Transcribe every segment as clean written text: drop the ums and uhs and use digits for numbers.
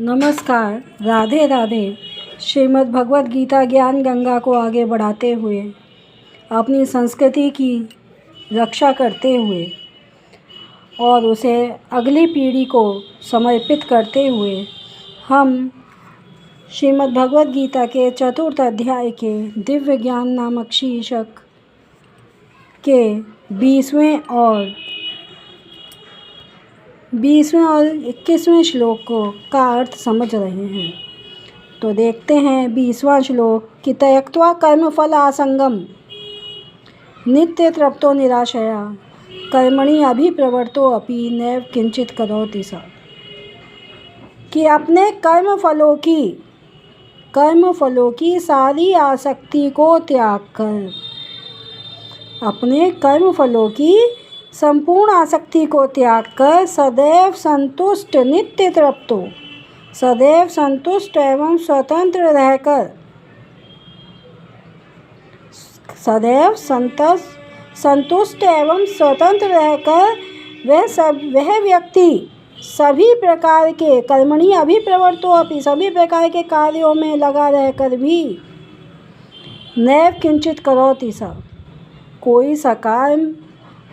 नमस्कार, राधे राधे। श्रीमद् भगवद गीता ज्ञान गंगा को आगे बढ़ाते हुए, अपनी संस्कृति की रक्षा करते हुए और उसे अगली पीढ़ी को समर्पित करते हुए हम श्रीमद् भगवद गीता के चतुर्थ अध्याय के दिव्य ज्ञान नामक शीर्षक के 20वें और 21वें श्लोक का अर्थ समझ रहे हैं। तो देखते हैं 20वां श्लोक कि त्यक्त्वा कर्मफल आसंगम नित्य तृप्तो निराशया कर्मणि अभिप्रवृत्तो अपि नैव किंचित करोति स। कि अपने कर्मफलों की सारी आसक्ति को त्याग कर, अपने कर्मफलों की संपूर्ण आसक्ति को त्याग कर सदैव संतुष्ट नित्य तृप्तो, सदैव संतुष्ट एवं स्वतंत्र रहकर, सदैव संतुष्ट एवं स्वतंत्र रहकर वह व्यक्ति सभी प्रकार के कर्मणि अभिप्रवृत्तो अपि, सभी प्रकार के कार्यों में लगा रहकर भी नैव किंचित करोति स, कोई सकाम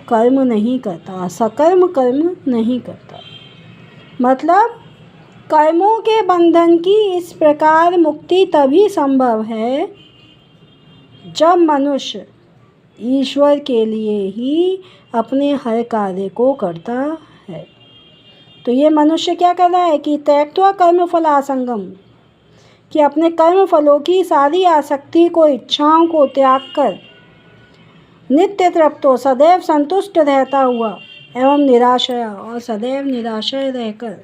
कर्म नहीं करता, सकर्म कर्म नहीं करता। मतलब कर्मों के बंधन की इस प्रकार मुक्ति तभी संभव है जब मनुष्य ईश्वर के लिए ही अपने हर कार्य को करता है। तो ये मनुष्य क्या कर रहा है कि त्यक्त्वा कर्मफल आसंगम, कि अपने कर्म फलों की सारी आसक्ति को, इच्छाओं को त्याग कर नित्य तृप्तो, सदैव संतुष्ट रहता हुआ एवं निराशया, और सदैव निराशय रहकर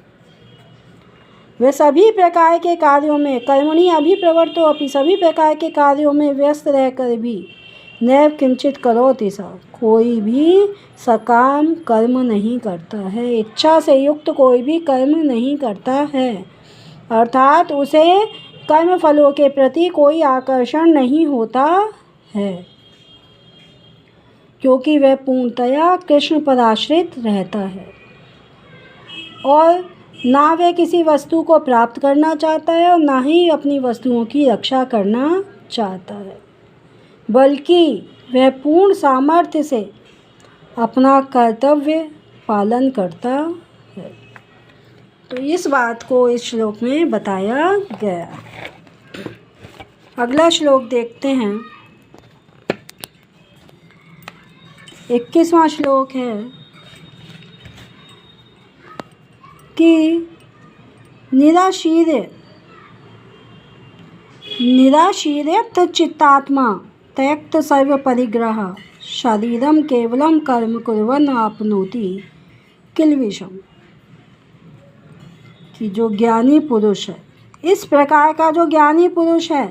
वे सभी प्रकार के कार्यों में कर्मणि अभिप्रवृत्तो अपि, सभी प्रकार के कार्यों में व्यस्त रहकर भी नैव किंचित करोति स, कोई भी सकाम कर्म नहीं करता है, इच्छा से युक्त कोई भी कर्म नहीं करता है। अर्थात उसे कर्म फलों के प्रति कोई आकर्षण नहीं होता है, क्योंकि वह पूर्णतया कृष्ण पर आश्रित रहता है और ना वह किसी वस्तु को प्राप्त करना चाहता है और ना ही अपनी वस्तुओं की रक्षा करना चाहता है, बल्कि वह पूर्ण सामर्थ्य से अपना कर्तव्य पालन करता है। तो इस बात को इस श्लोक में बताया गया। अगला श्लोक देखते हैं। 21वां श्लोक है कि निराशीर्यत चित्तात्मा त्यक्त सर्व परिग्रह शरीरम केवलम कर्म कुर्वन् आपनोति किल्बिषम्। कि जो ज्ञानी पुरुष है, इस प्रकार का जो ज्ञानी पुरुष है,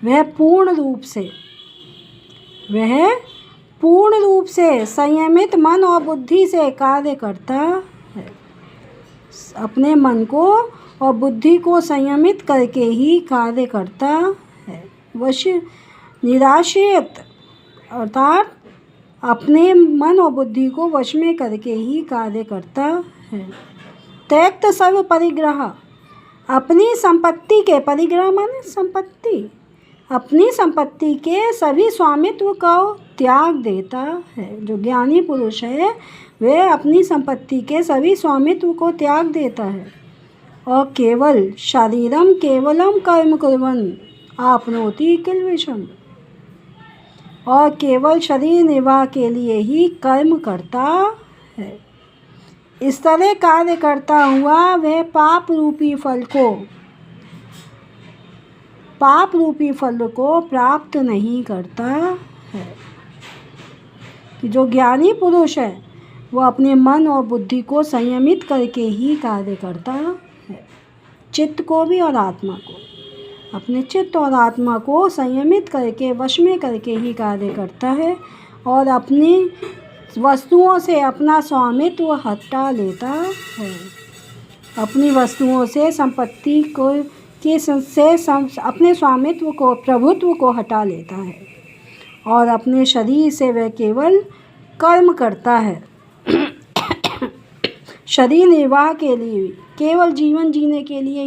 वह पूर्ण रूप से संयमित मन और बुद्धि से कार्य करता है। अपने मन को और बुद्धि को संयमित करके ही कार्य करता है। निराश्रित अर्थात अपने मन और बुद्धि को वश में करके ही कार्य करता है। त्यक्त सर्व परिग्रह, अपनी संपत्ति के, परिग्रह माने संपत्ति, अपनी संपत्ति के सभी स्वामित्व को त्याग देता है। जो ज्ञानी पुरुष है वह अपनी संपत्ति के सभी स्वामित्व को त्याग देता है और केवल शरीरम केवलम कर्म कुर्वन् आपनोति किल्बिषम्, और केवल शरीर निर्वाह के लिए ही कर्म करता है। इस तरह कार्य करता हुआ वह पाप रूपी फल को प्राप्त नहीं करता है। कि जो ज्ञानी पुरुष है वह अपने मन और बुद्धि को संयमित करके ही कार्य करता है। चित्त को भी और आत्मा को, अपने चित्त और आत्मा को संयमित करके, वश में करके ही कार्य करता है और अपनी वस्तुओं से अपना स्वामित्व हटा लेता है। अपनी वस्तुओं से, संपत्ति को अपने स्वामित्व को, प्रभुत्व को हटा लेता है और अपने शरीर से वह केवल कर्म करता है। शरीर निर्वाह के लिए, केवल जीवन जीने के लिए